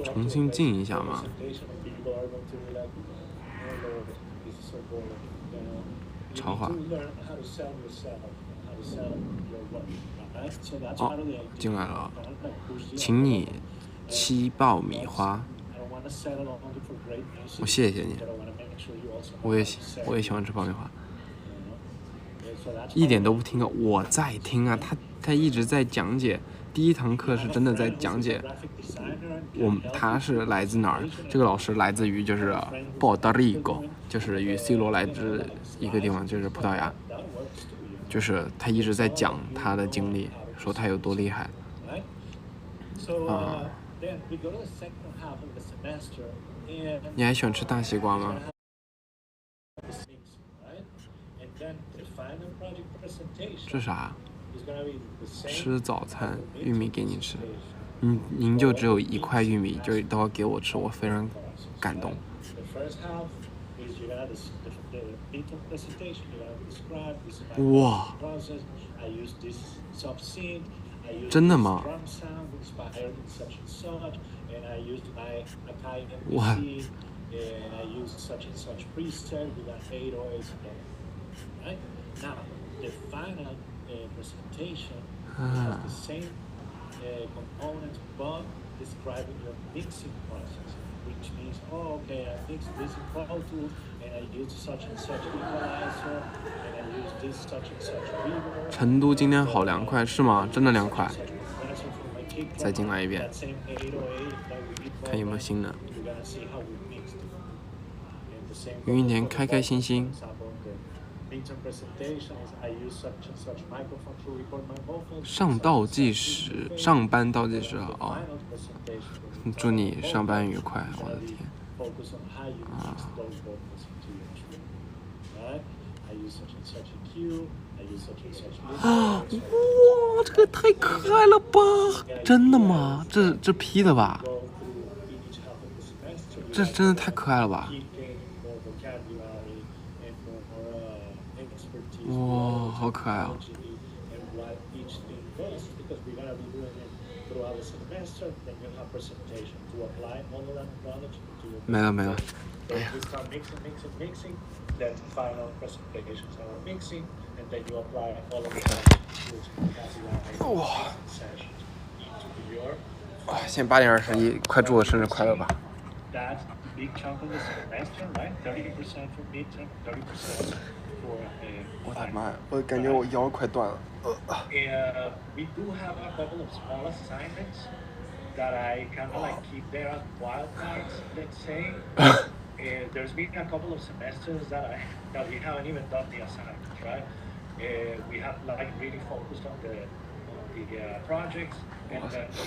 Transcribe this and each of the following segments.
重新进一下嘛。超话。哦，进来了，请你7爆米花。我谢谢你，我也喜欢吃爆米花。一点都不听啊！我在听啊，他一直在讲解。第一堂课是真的在讲解。他是来自哪儿？这个老师来自于就是波多黎各，就是与 C 罗来自一个地方，就是葡萄牙。就是他一直在讲他的经历，说他有多厉害。你还喜欢吃大西瓜吗？这啥？吃早餐，玉米给你吃。您就只有1块玉米，就都要给我吃，我非常感动。哇！真的吗？哇！啊！成都今天好凉快，是吗？真的凉快。再进来一遍，看有没有新的。云一年开开心心。上倒计时，上班倒计时哦。祝你上班愉快，我的天。哇，这个太可爱了吧！真的吗？这 P 的吧？这真的太可爱了吧！哇，好可爱啊！没了。哎呀。哇！现在8:21，快祝我生日快乐吧！我的妈呀！我感觉我腰快断了。There's been a couple of semesters that we haven't even done the assignments, right? We have really focused on the projects, and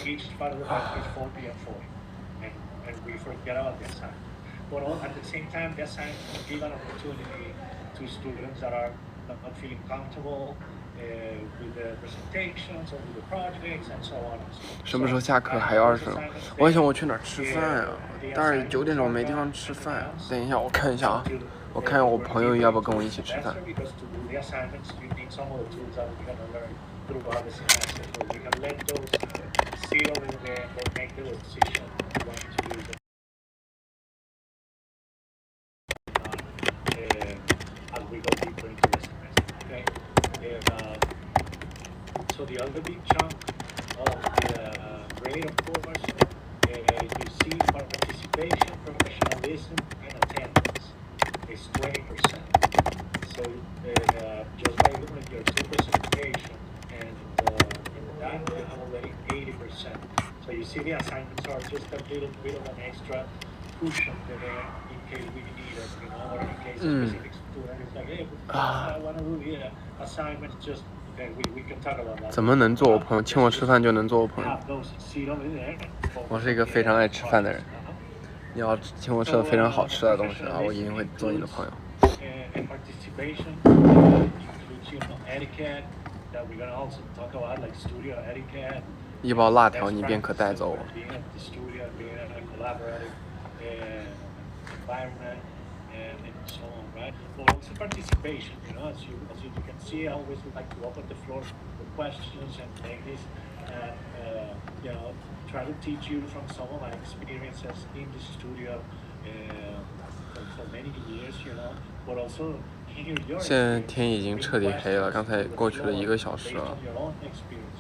each part of the project is 40 and 40, and we forget about the assignment. But at the same time, the assignment will give an opportunity to students that are not feeling comfortable with the presentations or with the projects and so on. 什么时候下课？还有20分钟。我想我去哪儿吃饭呀？但是9点钟没地方吃饭。等一下，我看一下啊，我看我朋友要不要跟我一起吃饭。So the other big chunk of the grade, of course, you see participation, professionalism, and attendance is 20%. So just by looking at your 2 presentations and that, you have already 80%. So you see the assignments are just a little bit of an extra cushion there in case we need it, or in case a specific student is like, hey, I want to do the assignments just. 怎么能做我朋友？请我吃饭就能做我朋友？我是一个非常爱吃饭的人。你要请我吃的非常好吃的东西啊，我一定会做你的朋友。1包辣条，你便可带走我。and so on, right? But also participation, as you can see, I always like to open the floor for questions and make this, you know, try to teach you from some of my experiences in the studio for many years, but also hear your 现在 experiences, 天已经 bring 彻底黑了， questions 刚才 to the 过去了1 floor 个小时 based 了。 on your own experiences.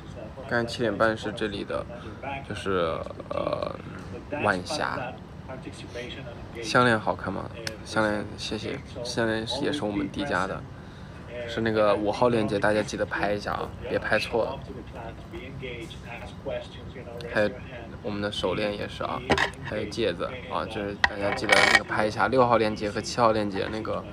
刚才7点 That's 半 why 是 it's 这里 important 的， to have your background 就是 expertise. But that's 晚 part of 霞。 that participation and 项 engagement. 链好看吗？项链谢谢，项链也是我们迪家的，是那个5号链接，大家记得拍一下啊，别拍错了。还有我们的手链也是啊，还有戒指啊，这是大家记得那个拍一下。6号链接和7号链接那个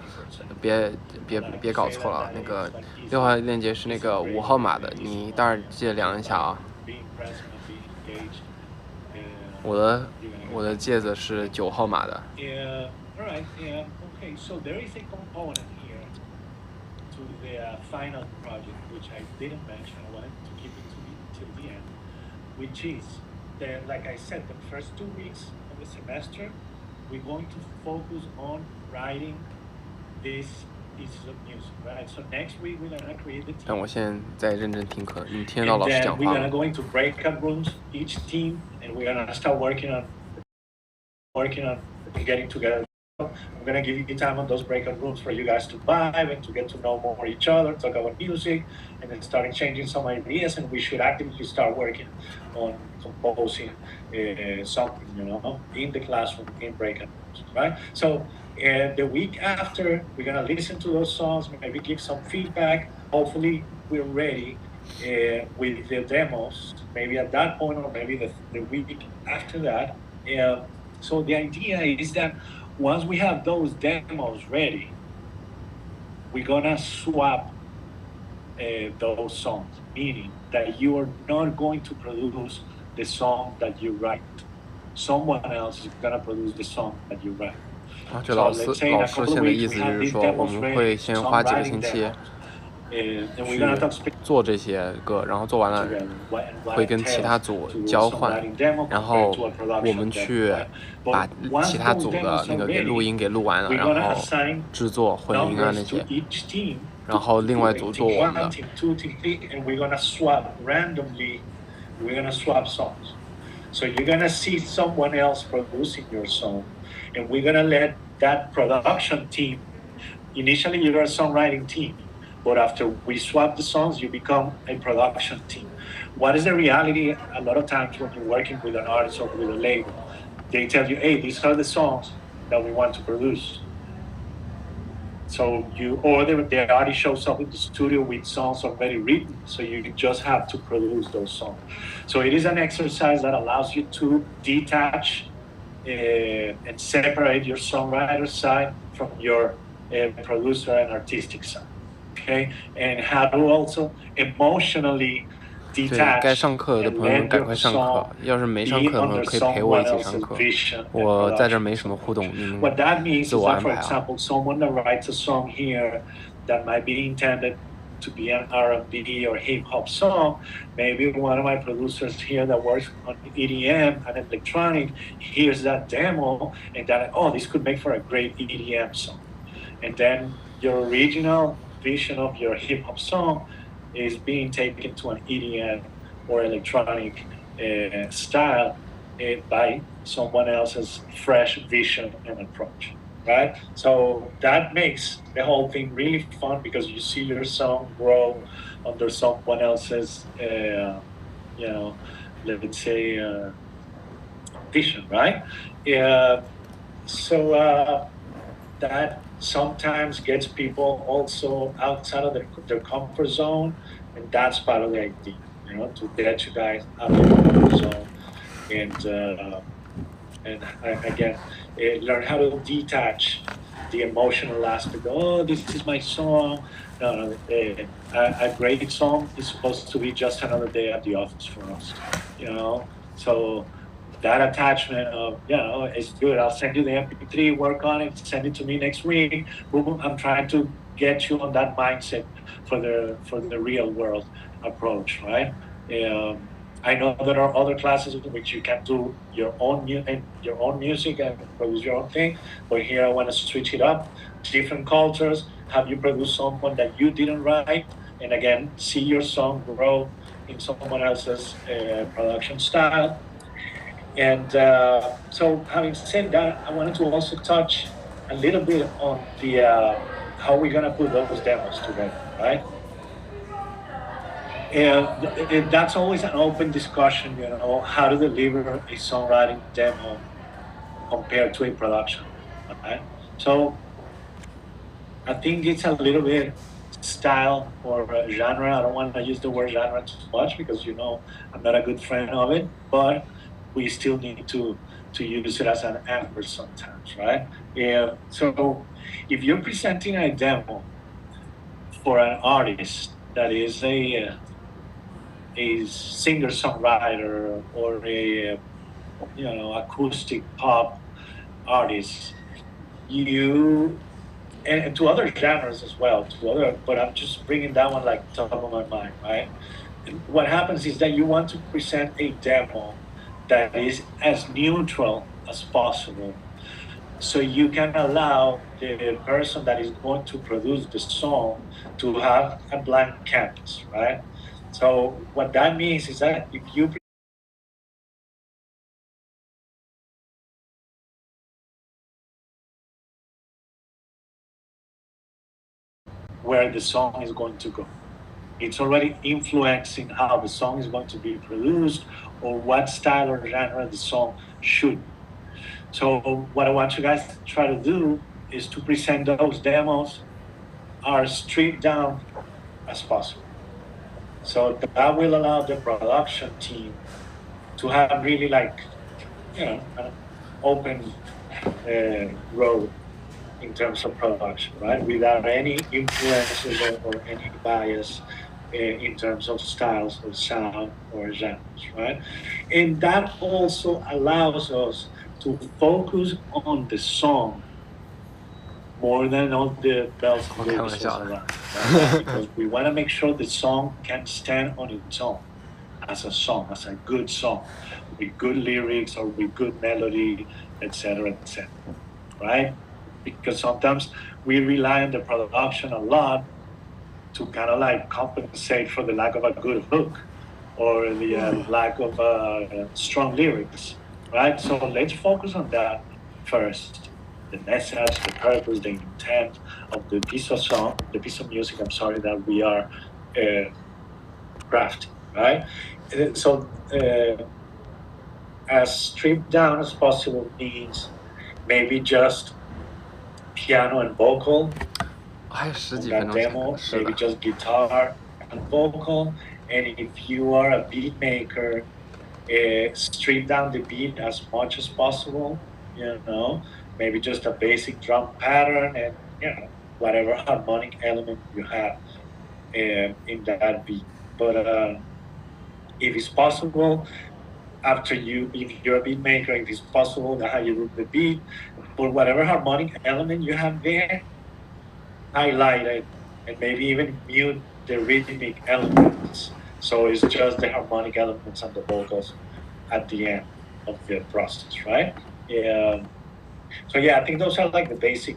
别搞错了，那个6号链接是那个5号码的，你待会儿记得量一下啊。我的戒指是9号码的。Alright, okay, so there is a component here to the final project, which I didn't mention. I wanted to keep it till the end, which is that, like I said, the first 2 weeks of the semester, we're going to focus on writing this pieces of music, right? So next week we're gonna create the team. 但我现在在认真听课，你听得到老师讲话 We're 吗 gonna go into breakout rooms, each team, and we're gonna start working on getting together. I'm gonna give you time on those breakout rooms for you guys to vibe and to get to know more each other, talk about music, and then start exchanging some ideas. And we should actively start working on composing something, in the classroom, in breakout rooms, right? So the week after, we're gonna listen to those songs, maybe give some feedback. Hopefully, we're ready with the demos, maybe at that point, or maybe the week after that. So the idea is that once we have those demos ready, we're gonna swap those songs, meaning that you are not going to produce the song that you write. Someone else is gonna produce the song that you write. 啊，这老师现在意思就是说，我们会先花几个星期去做这些歌，然后做完了会跟其他组交换，然后我们去把其他组的那个录音给录完了，然后制作混音啊那些，然后另外组做我们的。We're gonna swap songs. So you're gonna see someone else producing your song, and we're gonna let that production team. Initially, you're a songwriting team, but after we swap the songs, you become a production team. What is the reality? A lot of times when you're working with an artist or with a label, they tell you, "Hey, these are the songs that we want to produce." So the artist shows up in the studio with songs already written, so you just have to produce those songs. So it is an exercise that allows you to detach and separate your songwriter side from your producer and artistic side. Okay, and how to also emotionally 对，该上课的朋友们赶快上课，要是没上课的朋友可以陪我一起上课。我在这没什么互动，你们自我安排啊。Someone that writes a song here that might be intended to be an R&B or hip hop song, maybe one of my producers here that works on EDM and electronic hears that demo and that, this could make for a great EDM song. And then your original vision of your hip hop song is being taken to an EDM or electronic style by someone else's fresh vision and approach, right? So that makes the whole thing really fun because you see your song grow under someone else's, let's say, vision, right? So that sometimes gets people also outside of their comfort zone, and that's part of the idea, to get you guys out of your comfort zone and again, learn how to detach the emotional aspect. Oh, this is my song. No, a great song is supposed to be just another day at the office for us, So that attachment of, it's good. I'll send you the MP3, work on it, send it to me next week. Boom, I'm trying to get you on that mindset for the real world approach, right? I know there are other classes in which you can do your own music and produce your own thing, but here I want to switch it up. Different cultures. Have you produced someone that you didn't write, and again, see your song grow in someone else's production style. And so, having said that, I wanted to also touch a little bit on the how we're gonna put those demos together, right? And that's always an open discussion, how to deliver a songwriting demo compared to a production, right? So I think it's a little bit style or genre. I don't want to use the word genre too much because I'm not a good friend of it, but we still need to use it as an anchor sometimes, right? So if you're presenting a demo for an artist that is a singer-songwriter or a acoustic pop artist, and to other genres as well, but I'm just bringing that one like top of my mind, right? And what happens is that you want to present a demo that is as neutral as possible, so you can allow the person that is going to produce the song to have a blank canvas, right? So what that means is that if you where the song is going to go, it's already influencing how the song is going to be produced or what style or genre the song should be. So what I want you guys to try to do is to present those demos as stripped down as possible. So that will allow the production team to have really an open road in terms of production, right? Without any influences or any bias in terms of styles or sound or genres, right? And that also allows us to focus on the song more than all the bells and whistles around, right? Because we want to make sure the song can stand on its own as a song, as a good song, with good lyrics or with good melody, etc., right? Because sometimes we rely on the production a lot to kind of like compensate for the lack of a good hook or the lack of strong lyrics, right? So let's focus on that first. The message, the purpose, the intent of the piece of song, the piece of music, that we are crafting, right? So as stripped down as possible means maybe just piano and vocal. 还有十几分钟才能是的。 maybe just guitar and vocal. And if you are a beat maker, strip down the beat as much as possible. Maybe just a basic drum pattern and whatever harmonic element you have in that beat. But if it's possible, if you're a beat maker, if it's possible that how you do the beat, or whatever harmonic element you have there, highlight it and maybe even mute the rhythmic elements. So it's just the harmonic elements and the vocals at the end of the process, right? So I think those are like the basic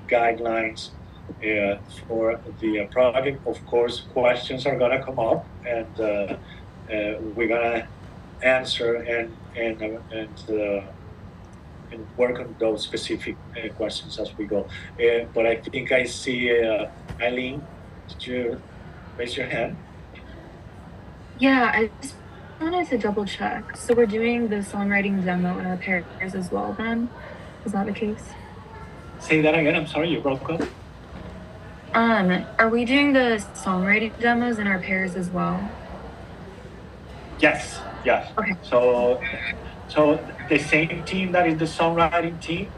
guidelines for the project. Of course, questions are gonna come up, and we're gonna answer and work on those specific questions as we go. But I think I see Eileen. Did you raise your hand? Yeah, I just wanted to double check. So we're doing the songwriting demo in our pairs as well then? Is that the case? Say that again. I'm sorry, you broke up. Are we doing the songwriting demos in our pairs as well? Yes. Okay. So the same team that is the songwriting team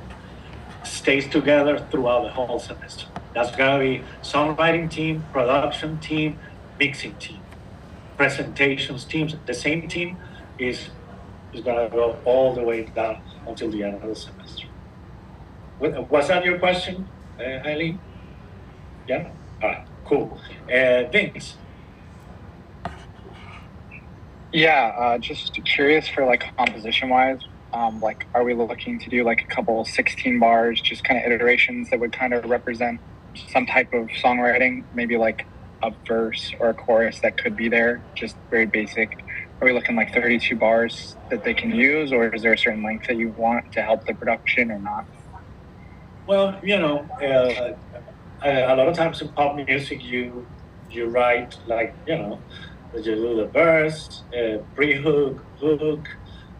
stays together throughout the whole semester. That's gonna be songwriting team, production team, mixing team, presentations teams. The same team is gonna go all the way down until the end of the semester. Was that your question, Eileen? Yeah? All right, cool. Vince. Yeah, just curious for like composition wise. Like, are we looking to do like a couple 16 bars, just kind of iterations that would kind of represent some type of songwriting, maybe like a verse or a chorus that could be there, just very basic? Are we looking like 32 bars that they can use, or is there a certain length that you want to help the production or not? Well, a lot of times in pop music, you write like, you do the verse, pre-hook, hook,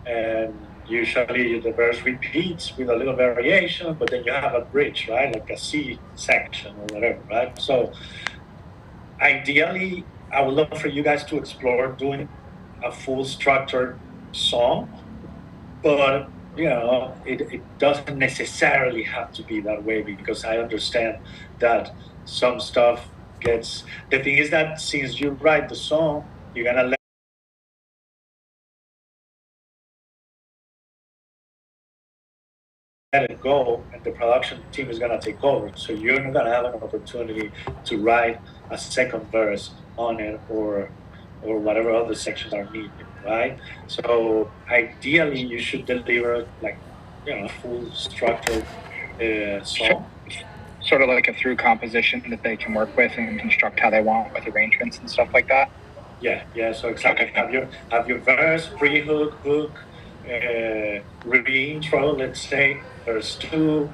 and usually the verse repeats with a little variation, but then you have a bridge, right? Like a C section or whatever, right? So ideally, I would love for you guys to explore doing a full structured song, but it doesn't necessarily have to be that way, because I understand that some stuff gets. The thing is that since you write the song, you're gonna let it go, and the production team is gonna take over. So you're not gonna have an opportunity to write a second verse on it, or whatever other sections are needed, right? So ideally, you should deliver like full structured song. Sort of like a through composition that they can work with and construct how they want with arrangements and stuff like that. Yeah. So exactly. Okay. Have your verse, pre-hook, hook, re-intro. Let's say verse 2,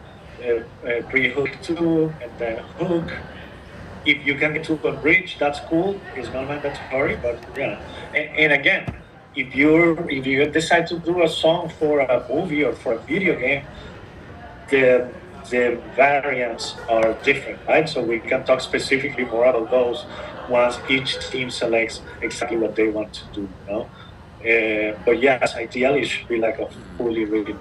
pre-hook 2, and then hook. If you can get to a bridge, that's cool. It's not mandatory, but yeah. And again, if you decide to do a song for a movie or for a video game, the variants are different, right? So we can talk specifically more about those once each team selects exactly what they want to do, But yes, ideally it should be like a fully written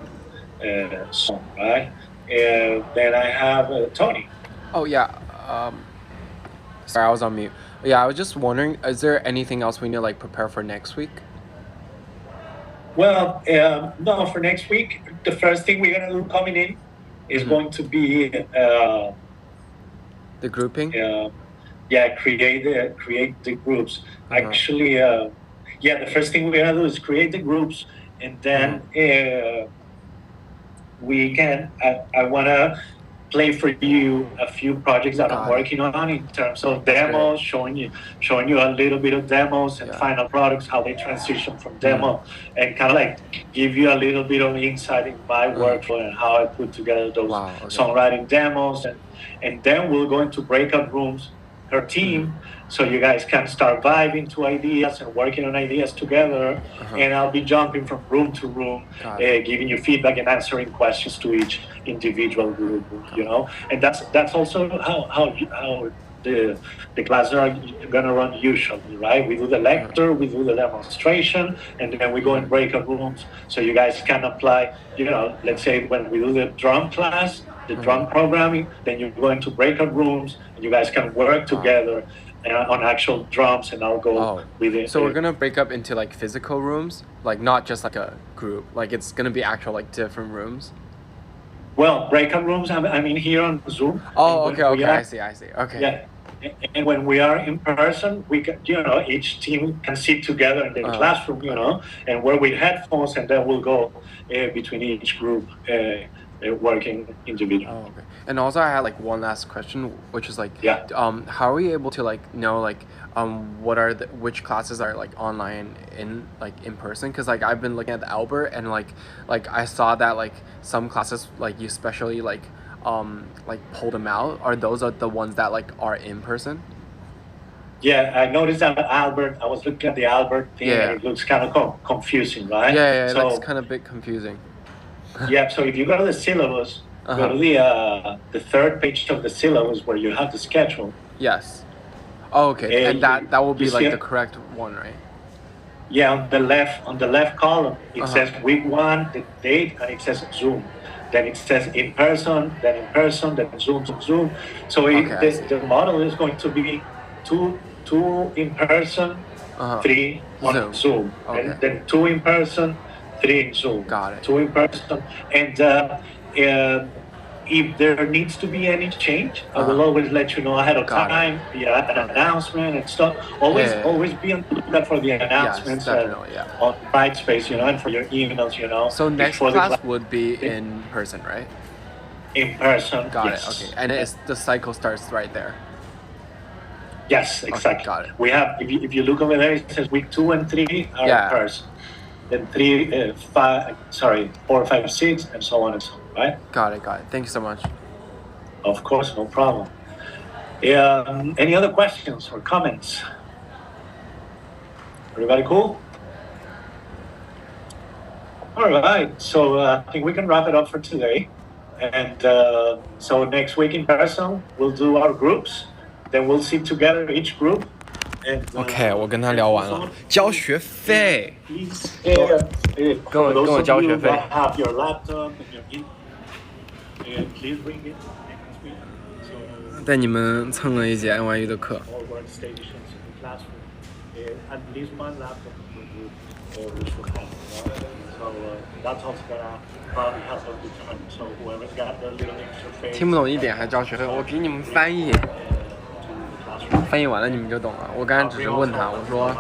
song, right? Then I have Tony. Oh yeah. Sorry, I was on mute. Yeah, I was just wondering, is there anything else we need to like prepare for next week? Well, no, for next week, the first thing we're gonna do coming in is going to be the grouping. Create the groups. Actually, the first thing we're gonna do is create the groups, and then we can. I wanna play for you a few projects that I'm working on in terms of demos, showing you a little bit of demos and final products, how they transition from demo, and kind of like give you a little bit of insight in my workflow and how I put together those songwriting demos, and then we'll go into breakout rooms per team, so you guys can start vibing to ideas and working on ideas together. And I'll be jumping from room to room, giving you feedback and answering questions to each individual group, And that's also how the classes are gonna run usually, right? We do the lecture, we do the demonstration, and then we go in breakout rooms, so you guys can apply. Let's say when we do the drum class, the drum programming, then you go into breakout rooms, and you guys can work together on actual drums, and I'll go with it. So we're gonna break up into like physical rooms, like not just like a group, like it's gonna be actual like different rooms. Well, breakout rooms, I mean here on Zoom. Oh, okay, I see, okay. Yeah, and when we are in person, we can, each team can sit together in the classroom, and work with headphones, and then we'll go between each group, working individually. Oh, okay. And also, I had like one last question, which is like, how are we able to like know like which classes are like online in person? Because like I've been looking at the Albert, and like I saw that like some classes like you specially like pull them out. Are those the ones that like are in person? Yeah, I noticed that Albert. I was looking at the Albert thing, and it looks kind of confusing, right? Yeah, so, it looks kind of a bit confusing. Yeah, so if you go to the syllabus, go to the third page of the syllabus where you have the schedule. Yes. Oh, okay. And that will be like the correct one, right? Yeah, on the left column, it says week 1, the date, and it says Zoom. Then it says in person, then Zoom. So the model is going to be two in person, 3 on Zoom, and then 2 in person, 3 in Zoom. Got it. 2 in person, and if there needs to be any change, I will always let you know ahead of time. Yeah, an announcement and stuff. Always be on the lookout for the announcements on Brightspace, and for your emails, So next class would be in person, right? In person. Got it. Okay, and the cycle starts right there. Yes, exactly. Okay, got it. We have, if you look over there, it says week 2 and 3 are in person. Then 4, 5, 6, and so on and so on, right? Got it. Thank you so much. Of course, no problem. Any other questions or comments? Everybody cool? All right, so I think we can wrap it up for today. And so next week in person, we'll do our groups. Then we'll sit together, each group. OK， 我跟他聊完了，交学费，跟我交学费。带你们蹭了一节 NYU 的课。听不懂一点还交学费，我给你们翻译。翻译完了你们就懂了。我刚才只是问他，我说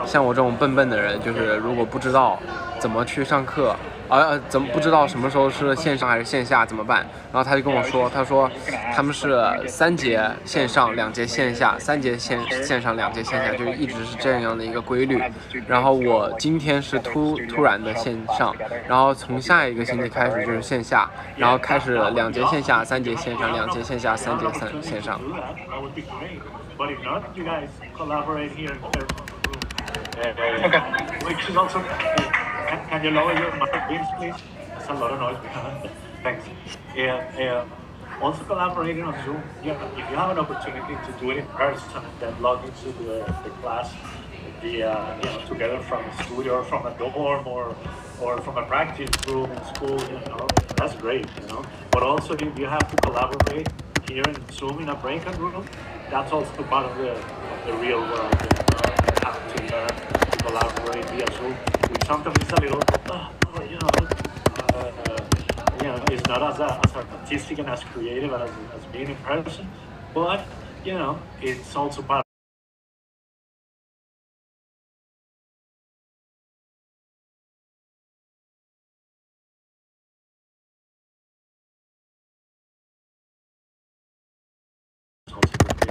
像我这种笨笨的人，就是如果不知道怎么去上课，怎么不知道什么时候是线上还是线下怎么办？然后他就跟我说，他说他们是3节线上2节线下，3节线上2节线下，就是一直是这样的一个规律。然后我今天是突然的线上，然后从下一个星期开始就是线下，然后开始2节线下3节线上，2节线下3节线上。But if not, you guys collaborate here in the room. Okay. Which is also, can you lower your mic, please? There's a lot of noise behind. Thanks. Also collaborating on Zoom. If you have an opportunity to do it in person, then log into the class, together from a studio or from a dorm or from a practice room in school. That's great. But also, if you have to collaborate here in Zoom in a breakout room, that's also part of the real world. You have to learn to collaborate via Zoom, which sometimes is a little, it's not as artistic and as creative as being in person, but it's also part.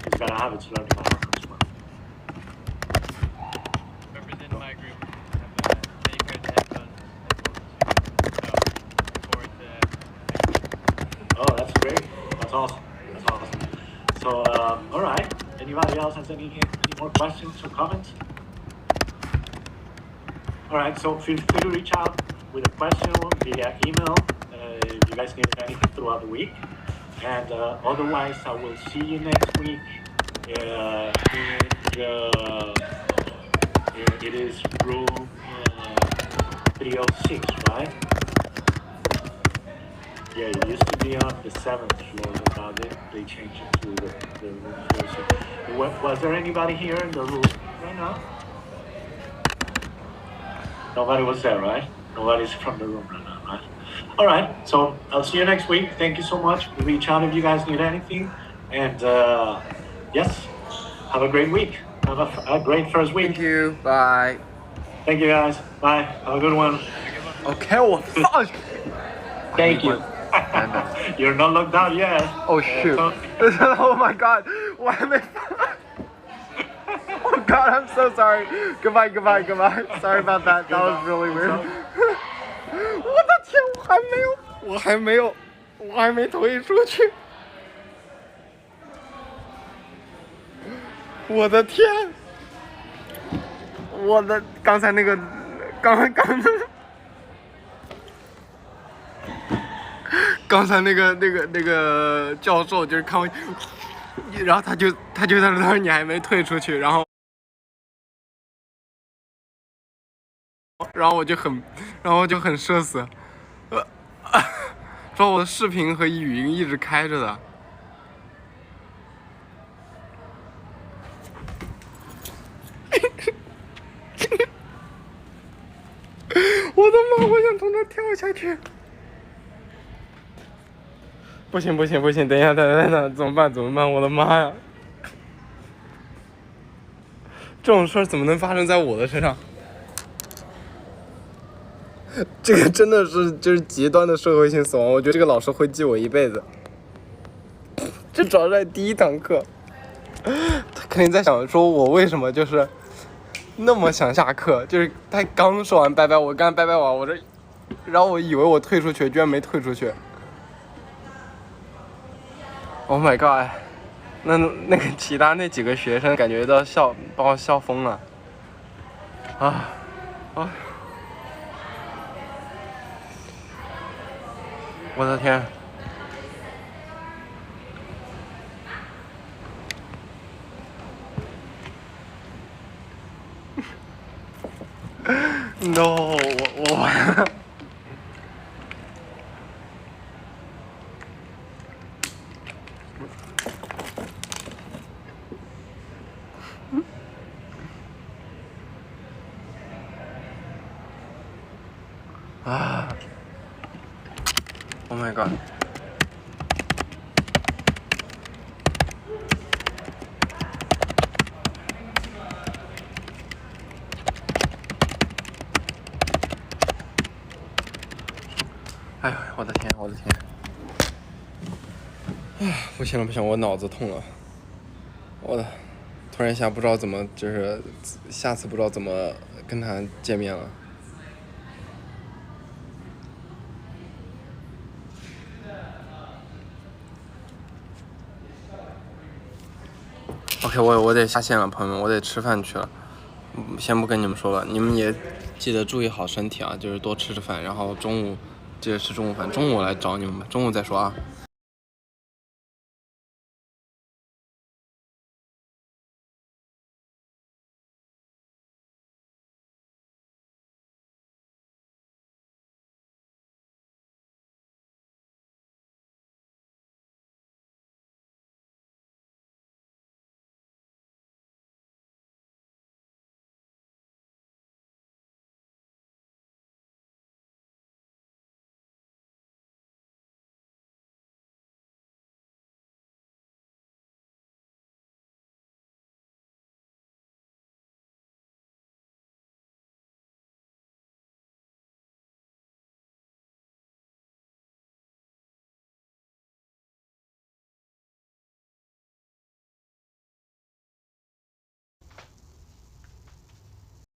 It's gotta have its learning outcome as well. Members in my group have many pairs of headphones Oh, that's great. That's awesome. So, all right. Anybody else has any more questions or comments? All right. So feel free to reach out with a question via email if you guys need anything throughout the week. And otherwise, I will see you next week. It is room 306, right? Yeah, it used to be on the 7th floor, but now they changed it to the room 306. Was there anybody here in the room right now? Nobody was there, right? Nobody's from the room right now, right? All right, so I'll see you next week. Thank you so much. Reach out if you guys need anything. And yes, have a great week. Have a great first week. Thank you. Bye. Thank you, guys. Bye. Have a good one. Okay, well, fuck. Thank you. You're not locked out yet. Oh, shoot. Oh, my God. Why am I... Oh, God, I'm so sorry. Goodbye. Sorry about that. That was really weird. 我的天，我还没推出去。我的天，刚才那个，刚才那个教授就是看我，然后他就在那儿，你还没退出去，然后我就很社死，说我的视频和语音一直开着的。我的妈！我想从这跳下去。不行，等一下，怎么办？我的妈呀！这种事儿怎么能发生在我的身上？这个真的是就是极端的社会性死亡，我觉得这个老师会记我一辈子。这主要是在第一堂课，他肯定在想说我为什么就是那么想下课，就是他刚说完拜拜，我刚拜拜完，然后我以为我退出去，居然没退出去。Oh my god！ 那个其他那几个学生感觉到把我笑疯了。我的天！No， 我！Oh my god！ 哎呦，我的天！不行，我脑子痛了。突然一下不知道怎么，就是下次不知道怎么跟他见面了。OK， 我得下线了，朋友们，我得吃饭去了。先不跟你们说了，你们也记得注意好身体啊，就是多吃饭，然后中午记得吃中午饭。中午我来找你们吧，中午再说啊。